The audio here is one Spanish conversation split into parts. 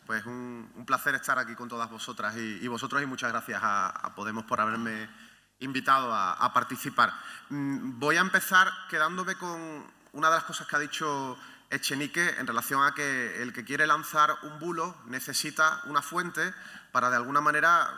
Pues un placer estar aquí con todas vosotras y vosotros, y muchas gracias a Podemos por haberme invitado a participar. Voy a empezar quedándome con una de las cosas que ha dicho Echenique en relación a que el que quiere lanzar un bulo necesita una fuente para, de alguna manera,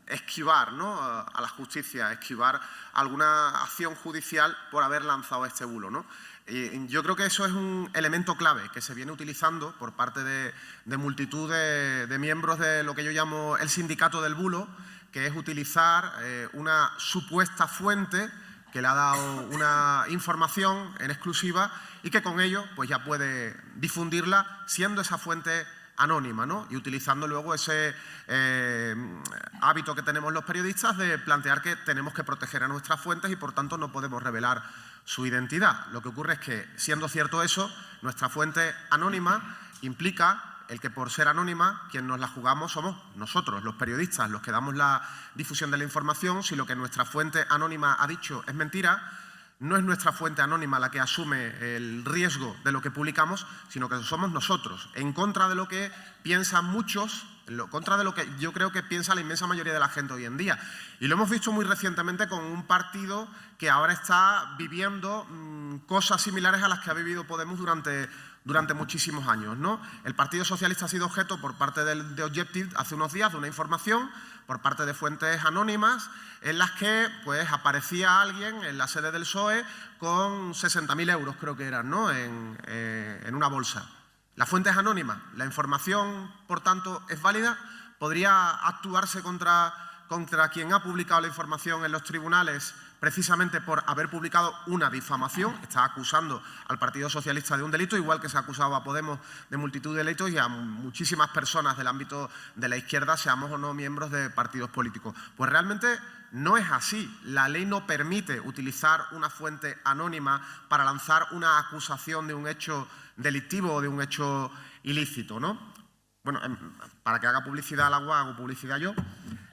esquivar, ¿no?, a la justicia, esquivar alguna acción judicial por haber lanzado este bulo, ¿no? Y yo creo que eso es un elemento clave que se viene utilizando por parte de multitud de miembros de lo que yo llamo el sindicato del bulo, que es utilizar una supuesta fuente que le ha dado una información en exclusiva y que con ello pues ya puede difundirla siendo esa fuente anónima, ¿no? Y utilizando luego ese hábito que tenemos los periodistas de plantear que tenemos que proteger a nuestras fuentes y por tanto no podemos revelar su identidad. Lo que ocurre es que, siendo cierto eso, nuestra fuente anónima implica el que, por ser anónima, quien nos la jugamos somos nosotros, los periodistas, los que damos la difusión de la información. Si lo que nuestra fuente anónima ha dicho es mentira, no es nuestra fuente anónima la que asume el riesgo de lo que publicamos, sino que somos nosotros, en contra de lo que piensan muchos, en contra de lo que yo creo que piensa la inmensa mayoría de la gente hoy en día. Y lo hemos visto muy recientemente con un partido que ahora está viviendo cosas similares a las que ha vivido Podemos durante muchísimos años, ¿no? El Partido Socialista ha sido objeto por parte de Objective hace unos días de una información por parte de fuentes anónimas en las que pues aparecía alguien en la sede del PSOE con 60.000 euros, creo que eran, ¿no?, en una bolsa. La fuente es anónima, la información, por tanto, es válida. ¿Podría actuarse contra quien ha publicado la información en los tribunales precisamente por haber publicado una difamación? Está acusando al Partido Socialista de un delito, igual que se ha acusado a Podemos de multitud de delitos y a muchísimas personas del ámbito de la izquierda, seamos o no miembros de partidos políticos. Pues realmente no es así. La ley no permite utilizar una fuente anónima para lanzar una acusación de un hecho delictivo o de un hecho ilícito, ¿no? Bueno, para que haga publicidad al agua, hago publicidad yo.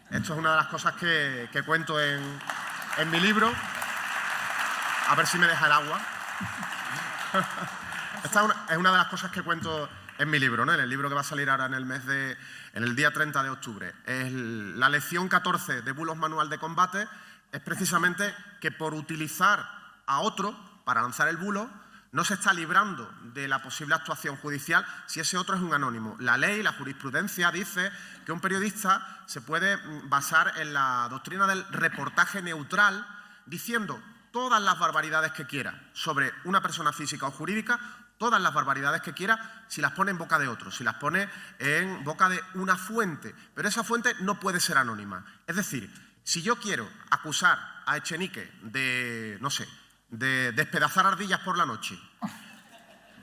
Esto es una de las cosas que cuento en mi libro. A ver si me deja el agua. Esta es una de las cosas que cuento en mi libro, ¿no? En el libro que va a salir ahora en el día 30 de octubre. La lección 14 de Bulos Manual de Combate es precisamente que por utilizar a otro para lanzar el bulo no se está librando de la posible actuación judicial si ese otro es un anónimo. La ley, la jurisprudencia dice que un periodista se puede basar en la doctrina del reportaje neutral, diciendo todas las barbaridades que quiera sobre una persona física o jurídica, todas las barbaridades que quiera, si las pone en boca de otro, si las pone en boca de una fuente. Pero esa fuente no puede ser anónima. Es decir, si yo quiero acusar a Echenique de, no sé, de despedazar ardillas por la noche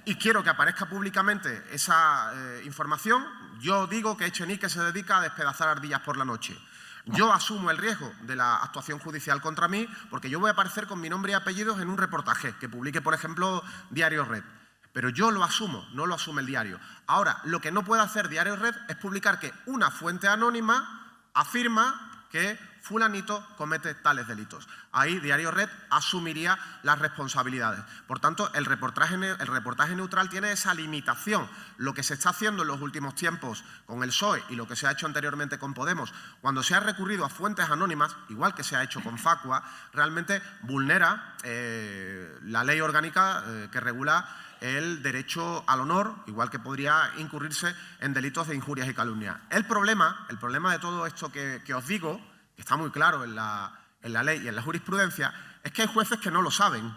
y quiero que aparezca públicamente esa información, yo digo que Echenique se dedica a despedazar ardillas por la noche. Yo asumo el riesgo de la actuación judicial contra mí porque yo voy a aparecer con mi nombre y apellidos en un reportaje que publique, por ejemplo, Diario Red. Pero yo lo asumo, no lo asume el diario. Ahora, lo que no puede hacer Diario Red es publicar que una fuente anónima afirma que fulanito comete tales delitos. Ahí Diario Red asumiría las responsabilidades. Por tanto, el reportaje neutral tiene esa limitación. Lo que se está haciendo en los últimos tiempos con el PSOE y lo que se ha hecho anteriormente con Podemos, cuando se ha recurrido a fuentes anónimas, igual que se ha hecho con Facua, realmente vulnera la ley orgánica que regula el derecho al honor, igual que podría incurrirse en delitos de injurias y calumnias. El problema de todo esto que os digo, que está muy claro en la ley y en la jurisprudencia, es que hay jueces que no lo saben.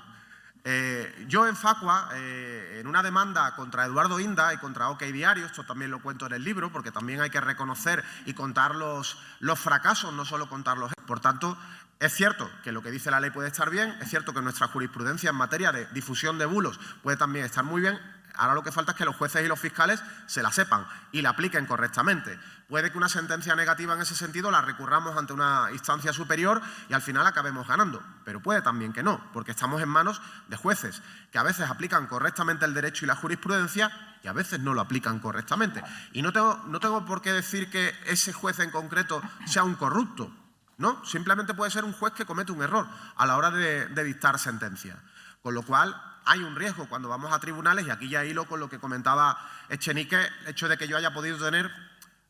Yo en Facua, en una demanda contra Eduardo Inda y contra OK Diario, esto también lo cuento en el libro, porque también hay que reconocer y contar los fracasos, no solo contarlos. Por tanto, es cierto que lo que dice la ley puede estar bien, es cierto que nuestra jurisprudencia en materia de difusión de bulos puede también estar muy bien. Ahora lo que falta es que los jueces y los fiscales se la sepan y la apliquen correctamente. Puede que una sentencia negativa en ese sentido la recurramos ante una instancia superior y al final acabemos ganando. Pero puede también que no, porque estamos en manos de jueces que a veces aplican correctamente el derecho y la jurisprudencia y a veces no lo aplican correctamente. Y no tengo por qué decir que ese juez en concreto sea un corrupto. No, simplemente puede ser un juez que comete un error a la hora de dictar sentencia. Con lo cual, hay un riesgo cuando vamos a tribunales, y aquí ya hilo con lo que comentaba Echenique, el hecho de que yo haya podido tener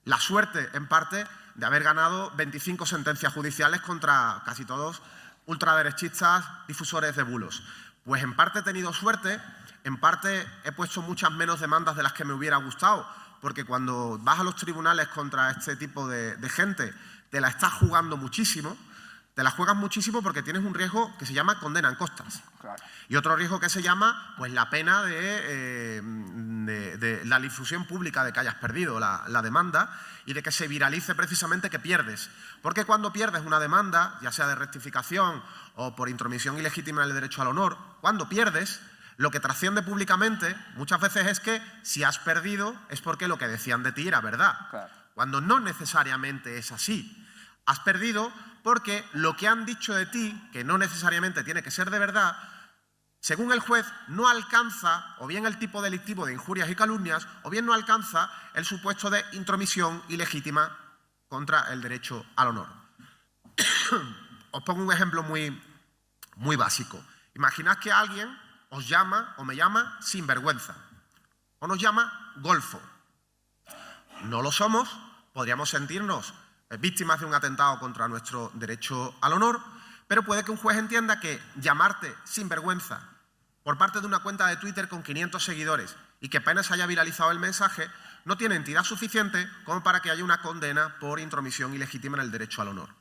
la suerte, en parte, de haber ganado 25 sentencias judiciales contra casi todos ultraderechistas, difusores de bulos. Pues en parte he tenido suerte, en parte he puesto muchas menos demandas de las que me hubiera gustado, porque cuando vas a los tribunales contra este tipo de gente, te la estás jugando muchísimo. Te la juegas muchísimo porque tienes un riesgo que se llama condena en costas. Claro. Y otro riesgo que se llama pues la pena de la difusión pública de que hayas perdido la demanda y de que se viralice precisamente que pierdes. Porque cuando pierdes una demanda, ya sea de rectificación o por intromisión ilegítima en el derecho al honor, cuando pierdes, lo que trasciende públicamente muchas veces es que si has perdido es porque lo que decían de ti era verdad. Claro. Cuando no necesariamente es así. Has perdido porque lo que han dicho de ti, que no necesariamente tiene que ser de verdad, según el juez, no alcanza o bien el tipo delictivo de injurias y calumnias o bien no alcanza el supuesto de intromisión ilegítima contra el derecho al honor. Os pongo un ejemplo muy básico. Imaginad que alguien os llama o me llama sinvergüenza o nos llama golfo. No lo somos, podríamos sentirnos víctimas de un atentado contra nuestro derecho al honor, pero puede que un juez entienda que llamarte sinvergüenza por parte de una cuenta de Twitter con 500 seguidores y que apenas se haya viralizado el mensaje no tiene entidad suficiente como para que haya una condena por intromisión ilegítima en el derecho al honor.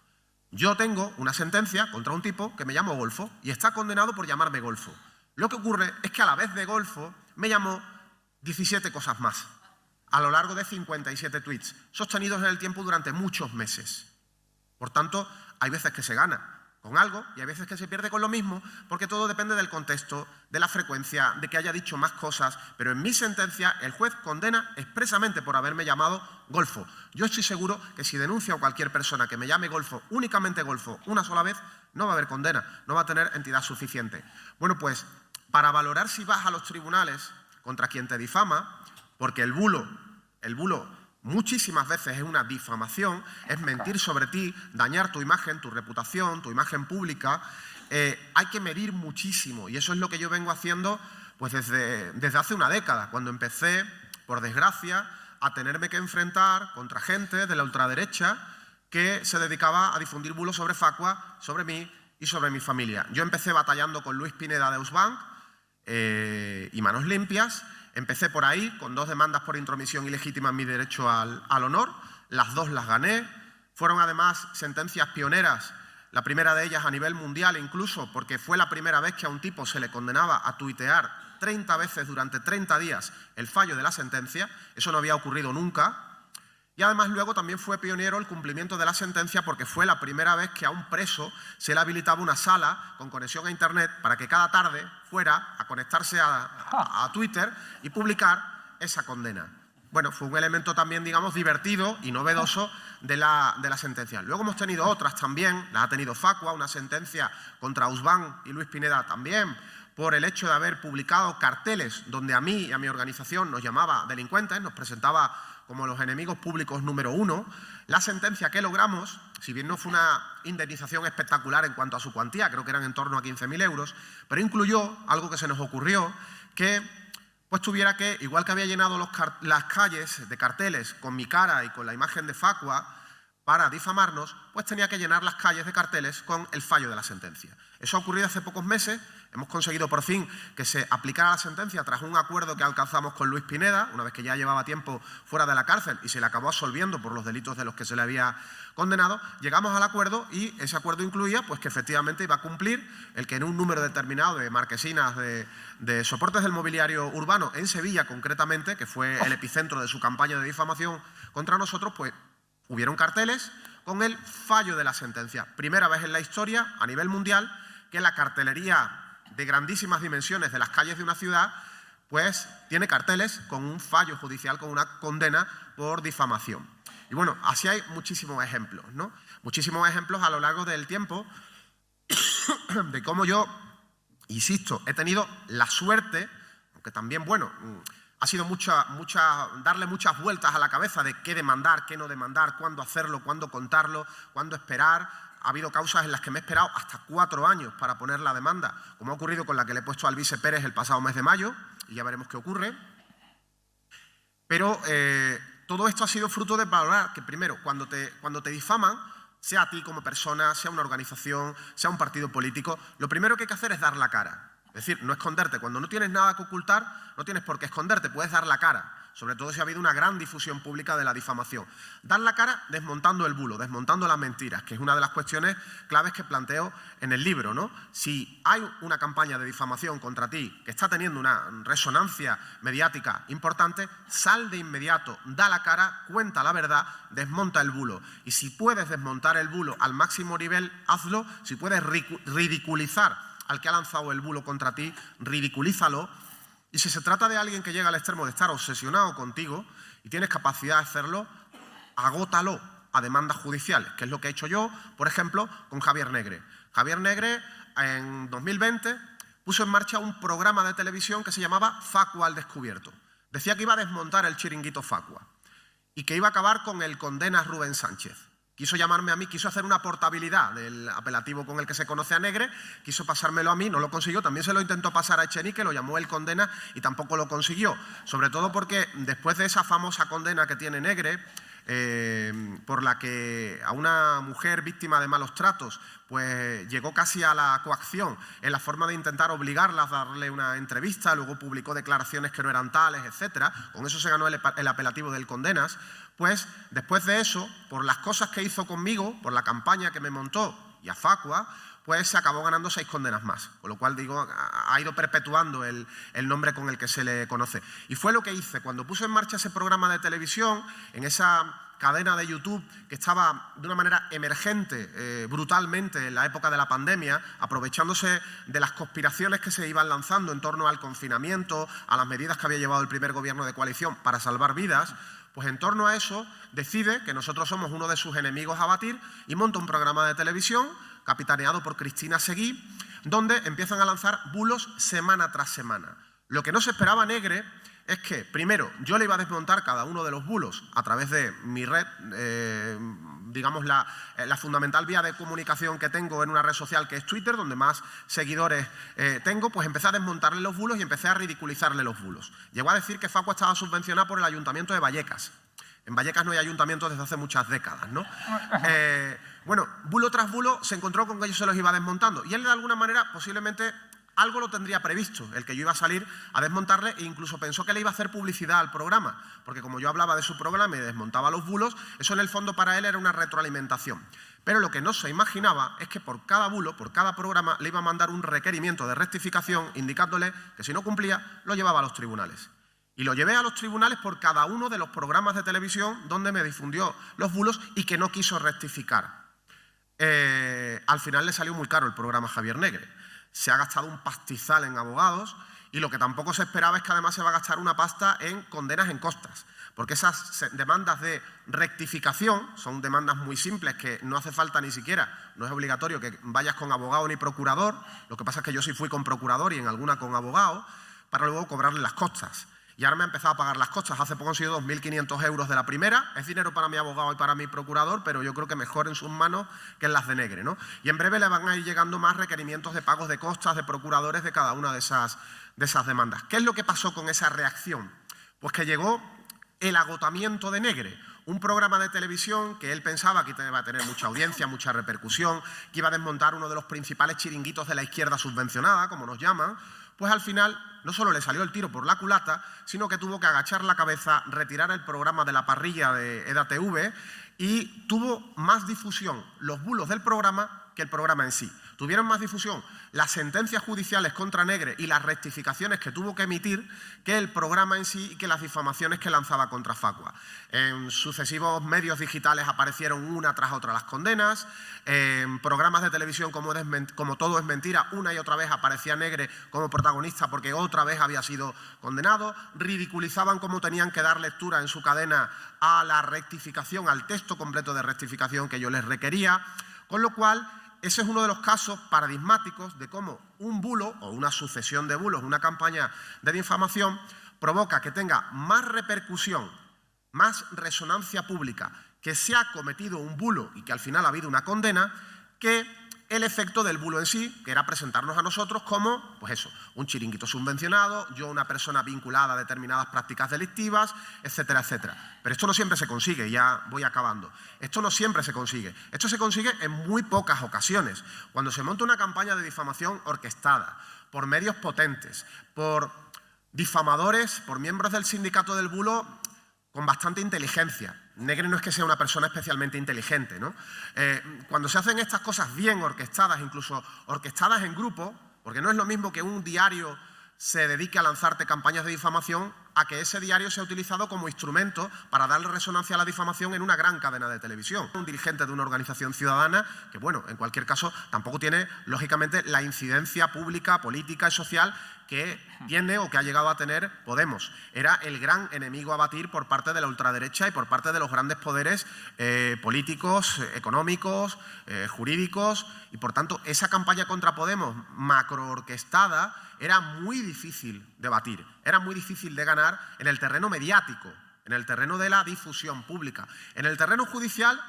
Yo tengo una sentencia contra un tipo que me llamo Golfo y está condenado por llamarme Golfo. Lo que ocurre es que a la vez de Golfo me llamó 17 cosas más, a lo largo de 57 tweets, sostenidos en el tiempo durante muchos meses. Por tanto, hay veces que se gana con algo y hay veces que se pierde con lo mismo, porque todo depende del contexto, de la frecuencia, de que haya dicho más cosas, pero en mi sentencia el juez condena expresamente por haberme llamado Golfo. Yo estoy seguro que si denuncio a cualquier persona que me llame Golfo, únicamente Golfo, una sola vez, no va a haber condena, no va a tener entidad suficiente. Bueno, pues, para valorar si vas a los tribunales contra quien te difama, porque el bulo muchísimas veces es una difamación, es mentir sobre ti, dañar tu imagen, tu reputación, tu imagen pública, hay que medir muchísimo y eso es lo que yo vengo haciendo pues desde hace una década, cuando empecé, por desgracia, a tenerme que enfrentar contra gente de la ultraderecha que se dedicaba a difundir bulos sobre Facua, sobre mí y sobre mi familia. Yo empecé batallando con Luis Pineda de Ausbank y Manos Limpias. Empecé por ahí, con 2 demandas por intromisión ilegítima en mi derecho al honor. Las 2 las gané. Fueron además sentencias pioneras, la primera de ellas a nivel mundial incluso, porque fue la primera vez que a un tipo se le condenaba a tuitear 30 veces durante 30 días el fallo de la sentencia. Eso no había ocurrido nunca. Y además luego también fue pionero el cumplimiento de la sentencia porque fue la primera vez que a un preso se le habilitaba una sala con conexión a Internet para que cada tarde fuera a conectarse a Twitter y publicar esa condena. Bueno, fue un elemento también, digamos, divertido y novedoso de la sentencia. Luego hemos tenido otras también, las ha tenido Facua, una sentencia contra Ausbank y Luis Pineda también, por el hecho de haber publicado carteles donde a mí y a mi organización nos llamaba delincuentes, nos presentaba como los enemigos públicos número 1. La sentencia que logramos, si bien no fue una indemnización espectacular en cuanto a su cuantía, creo que eran en torno a 15.000 euros, pero incluyó algo que se nos ocurrió, que pues tuviera que, igual que había llenado las calles de carteles con mi cara y con la imagen de Facua para difamarnos, pues tenía que llenar las calles de carteles con el fallo de la sentencia. Eso ha ocurrido hace pocos meses. Hemos conseguido por fin que se aplicara la sentencia tras un acuerdo que alcanzamos con Luis Pineda, una vez que ya llevaba tiempo fuera de la cárcel y se le acabó absolviendo por los delitos de los que se le había condenado. Llegamos al acuerdo y ese acuerdo incluía pues, que efectivamente iba a cumplir el que en un número determinado de marquesinas de soportes del mobiliario urbano, en Sevilla concretamente, que fue el epicentro de su campaña de difamación contra nosotros, pues hubieron carteles con el fallo de la sentencia. Primera vez en la historia, a nivel mundial, que la cartelería de grandísimas dimensiones de las calles de una ciudad, pues tiene carteles con un fallo judicial, con una condena por difamación. Y bueno, así hay muchísimos ejemplos, ¿no? Muchísimos ejemplos a lo largo del tiempo de cómo yo, insisto, he tenido la suerte, aunque también, bueno, ha sido darle muchas vueltas a la cabeza de qué demandar, qué no demandar, cuándo hacerlo, cuándo contarlo, cuándo esperar ha habido causas en las que me he esperado hasta 4 años para poner la demanda, como ha ocurrido con la que le he puesto al Vice Pérez el pasado mes de mayo, y ya veremos qué ocurre. Pero todo esto ha sido fruto de valorar que, primero, cuando te difaman, sea a ti como persona, sea una organización, sea un partido político, lo primero que hay que hacer es dar la cara. Es decir, no esconderte. Cuando no tienes nada que ocultar, no tienes por qué esconderte, puedes dar la cara. Sobre todo si ha habido una gran difusión pública de la difamación. Dar la cara desmontando el bulo, desmontando las mentiras, que es una de las cuestiones claves que planteo en el libro, ¿no? Si hay una campaña de difamación contra ti que está teniendo una resonancia mediática importante, sal de inmediato, da la cara, cuenta la verdad, desmonta el bulo. Y si puedes desmontar el bulo al máximo nivel, hazlo. Si puedes ridiculizar al que ha lanzado el bulo contra ti, ridiculízalo. Y si se trata de alguien que llega al extremo de estar obsesionado contigo y tienes capacidad de hacerlo, agótalo a demandas judiciales, que es lo que he hecho yo, por ejemplo, con Javier Negre. Javier Negre, en 2020, puso en marcha un programa de televisión que se llamaba Facua al Descubierto. Decía que iba a desmontar el chiringuito Facua y que iba a acabar con el Condenas Rubén Sánchez. Quiso llamarme a mí, quiso hacer una portabilidad del apelativo con el que se conoce a Negre, quiso pasármelo a mí, no lo consiguió. También se lo intentó pasar a Echenique, lo llamó el Condena y tampoco lo consiguió. Sobre todo porque después de esa famosa condena que tiene Negre, por la que a una mujer víctima de malos tratos pues llegó casi a la coacción en la forma de intentar obligarla a darle una entrevista, luego publicó declaraciones que no eran tales, etcétera. Con eso se ganó el apelativo del Condenas. Pues después de eso, por las cosas que hizo conmigo, por la campaña que me montó y a Facua, pues se acabó ganando 6 condenas más. Con lo cual, digo, ha ido perpetuando el nombre con el que se le conoce. Y fue lo que hice. Cuando puse en marcha ese programa de televisión, en esa cadena de YouTube que estaba de una manera emergente, brutalmente, en la época de la pandemia, aprovechándose de las conspiraciones que se iban lanzando en torno al confinamiento, a las medidas que había llevado el primer gobierno de coalición para salvar vidas, pues en torno a eso decide que nosotros somos uno de sus enemigos a batir y monta un programa de televisión capitaneado por Cristina Seguí, donde empiezan a lanzar bulos semana tras semana. Lo que no se esperaba Negre es que, primero, yo le iba a desmontar cada uno de los bulos a través de mi red, digamos la fundamental vía de comunicación que tengo en una red social que es Twitter, donde más seguidores tengo, pues empecé a desmontarle los bulos y empecé a ridiculizarle los bulos. Llegó a decir que Facua estaba subvencionada por el Ayuntamiento de Vallecas. En Vallecas no hay ayuntamientos desde hace muchas décadas, ¿no? Bueno, bulo tras bulo se encontró con que yo se los iba desmontando. Y él, de alguna manera, posiblemente algo lo tendría previsto, el que yo iba a salir a desmontarle, e incluso pensó que le iba a hacer publicidad al programa, porque como yo hablaba de su programa y desmontaba los bulos, eso en el fondo para él era una retroalimentación. Pero lo que no se imaginaba es que por cada bulo, por cada programa, le iba a mandar un requerimiento de rectificación indicándole que si no cumplía, lo llevaba a los tribunales. Y lo llevé a los tribunales por cada uno de los programas de televisión donde me difundió los bulos y que no quiso rectificar. Al final le salió muy caro el programa Javier Negre. Se ha gastado un pastizal en abogados y lo que tampoco se esperaba es que además se va a gastar una pasta en condenas en costas. Porque esas demandas de rectificación son demandas muy simples que no hace falta ni siquiera, no es obligatorio que vayas con abogado ni procurador. Lo que pasa es que yo sí fui con procurador y en alguna con abogado para luego cobrarle las costas. Y ahora me ha empezado a pagar las costas. Hace poco han sido 2.500 euros de la primera. Es dinero para mi abogado y para mi procurador, pero yo creo que mejor en sus manos que en las de Negre, ¿no? Y en breve le van a ir llegando más requerimientos de pagos de costas de procuradores de cada una de esas demandas. ¿Qué es lo que pasó con esa reacción? Pues que llegó el agotamiento de Negre. Un programa de televisión que él pensaba que iba a tener mucha audiencia, mucha repercusión, que iba a desmontar uno de los principales chiringuitos de la izquierda subvencionada, como nos llaman, pues al final no solo le salió el tiro por la culata, sino que tuvo que agachar la cabeza, retirar el programa de la parrilla de EDATV y tuvo más difusión los bulos del programa que el programa en sí. Tuvieron más difusión las sentencias judiciales contra Negre y las rectificaciones que tuvo que emitir que el programa en sí y que las difamaciones que lanzaba contra Facua. En sucesivos medios digitales aparecieron una tras otra las condenas, en programas de televisión como Todo es mentira, una y otra vez aparecía Negre como protagonista porque otra vez había sido condenado, ridiculizaban cómo tenían que dar lectura en su cadena a la rectificación, al texto completo de rectificación que yo les requería, con lo cual ese es uno de los casos paradigmáticos de cómo un bulo o una sucesión de bulos, una campaña de difamación, provoca que tenga más repercusión, más resonancia pública, que se ha cometido un bulo y que al final ha habido una condena, que el efecto del bulo en sí, que era presentarnos a nosotros como, pues eso, un chiringuito subvencionado, yo una persona vinculada a determinadas prácticas delictivas, etcétera, etcétera. Pero esto no siempre se consigue, ya voy acabando. Esto no siempre se consigue. Esto se consigue en muy pocas ocasiones. Cuando se monta una campaña de difamación orquestada por medios potentes, por difamadores, por miembros del sindicato del bulo con bastante inteligencia. Negre no es que sea una persona especialmente inteligente, ¿no? Cuando se hacen estas cosas bien orquestadas, incluso orquestadas en grupo, porque no es lo mismo que un diario se dedique a lanzarte campañas de difamación a que ese diario sea utilizado como instrumento para darle resonancia a la difamación en una gran cadena de televisión. Un dirigente de una organización ciudadana que, bueno, en cualquier caso, tampoco tiene, lógicamente, la incidencia pública, política y social que tiene o que ha llegado a tener Podemos. Era el gran enemigo a batir por parte de la ultraderecha y por parte de los grandes poderes políticos, económicos, jurídicos, y por tanto esa campaña contra Podemos macroorquestada era muy difícil de batir, era muy difícil de ganar en el terreno mediático, en el terreno de la difusión pública. En el terreno judicial,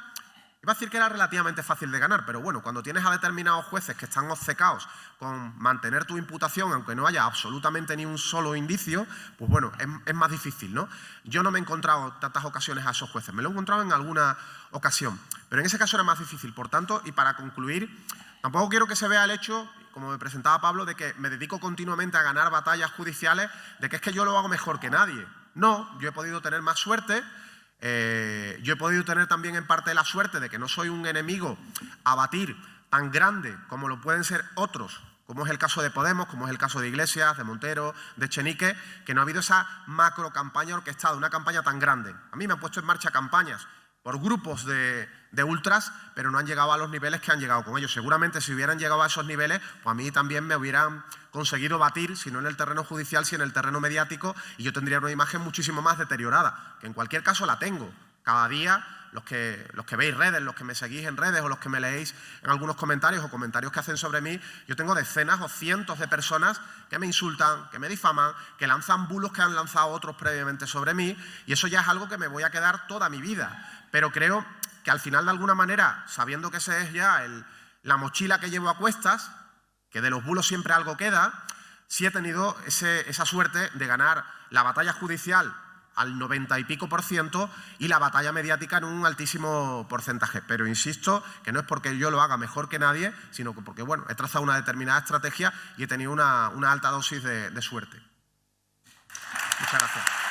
iba a decir que era relativamente fácil de ganar, pero bueno, cuando tienes a determinados jueces que están obcecados con mantener tu imputación, aunque no haya absolutamente ni un solo indicio, pues bueno, es más difícil, ¿no? Yo no me he encontrado en tantas ocasiones a esos jueces, me lo he encontrado en alguna ocasión, pero en ese caso era más difícil. Por tanto, y para concluir, tampoco quiero que se vea el hecho, como me presentaba Pablo, de que me dedico continuamente a ganar batallas judiciales, de que es que yo lo hago mejor que nadie. No, yo he podido tener más suerte. Yo he podido tener también en parte la suerte de que no soy un enemigo a batir tan grande como lo pueden ser otros, como es el caso de Podemos, como es el caso de Iglesias, de Montero, de Echenique, que no ha habido esa macro campaña orquestada, una campaña tan grande. A mí me han puesto en marcha campañas por grupos de ultras, pero no han llegado a los niveles que han llegado con ellos. Seguramente si hubieran llegado a esos niveles, pues a mí también me hubieran conseguido batir, si no en el terreno judicial, si en el terreno mediático, y yo tendría una imagen muchísimo más deteriorada, que en cualquier caso la tengo. Cada día, los que veis redes, los que me seguís en redes o los que me leéis en algunos comentarios o comentarios que hacen sobre mí, yo tengo decenas o cientos de personas que me insultan, que me difaman, que lanzan bulos que han lanzado otros previamente sobre mí, y eso ya es algo que me voy a quedar toda mi vida. Pero creo que al final, de alguna manera, sabiendo que esa es ya la mochila que llevo a cuestas, que de los bulos siempre algo queda, sí he tenido esa suerte de ganar la batalla judicial al 90 y pico % y la batalla mediática en un altísimo porcentaje. Pero insisto que no es porque yo lo haga mejor que nadie, sino que porque, bueno, he trazado una determinada estrategia y he tenido una alta dosis de suerte. Muchas gracias.